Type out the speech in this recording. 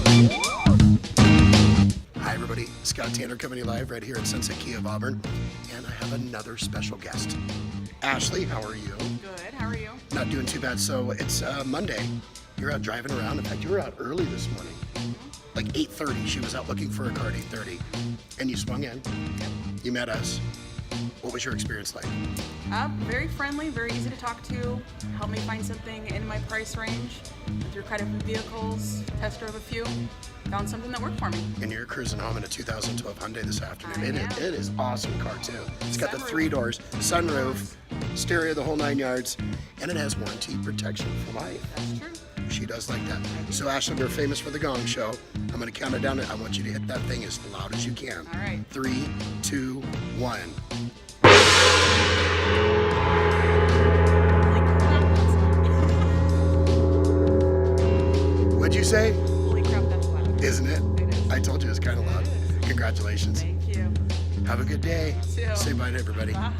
Hi everybody, Scott Tanner coming to you live right here at Sunset Kia of Auburn, and I have another special guest. Ashley, how are you? Good, how are you? Not doing too bad. So it's Monday. You're out driving around. In fact, you were out early this morning. Like 8:30. She was out looking for a car at 8:30. And you swung in. Yep. You met us. What was your experience like? Very friendly, very easy to talk to. Helped me find something in my price range. Went through quite a few vehicles, test drove a few, found something that worked for me. And you're cruising home in a 2012 Hyundai this afternoon. I am. It is awesome car too. It's got the Sunroof. 3 doors, sunroof, stereo, the whole 9 yards, and it has warranty protection for life. That's true. She does like that. So Ashley, we're famous for the gong show. I'm gonna count it down. I want you to hit that thing as loud as you can. All right. 3, 2, 1. Holy crap, What'd you say? holy crap, that's loud. Isn't it? It is. I told you it's kind of loud. It is. Congratulations. Thank you. Have a good day. You too. Say bye to everybody. Bye.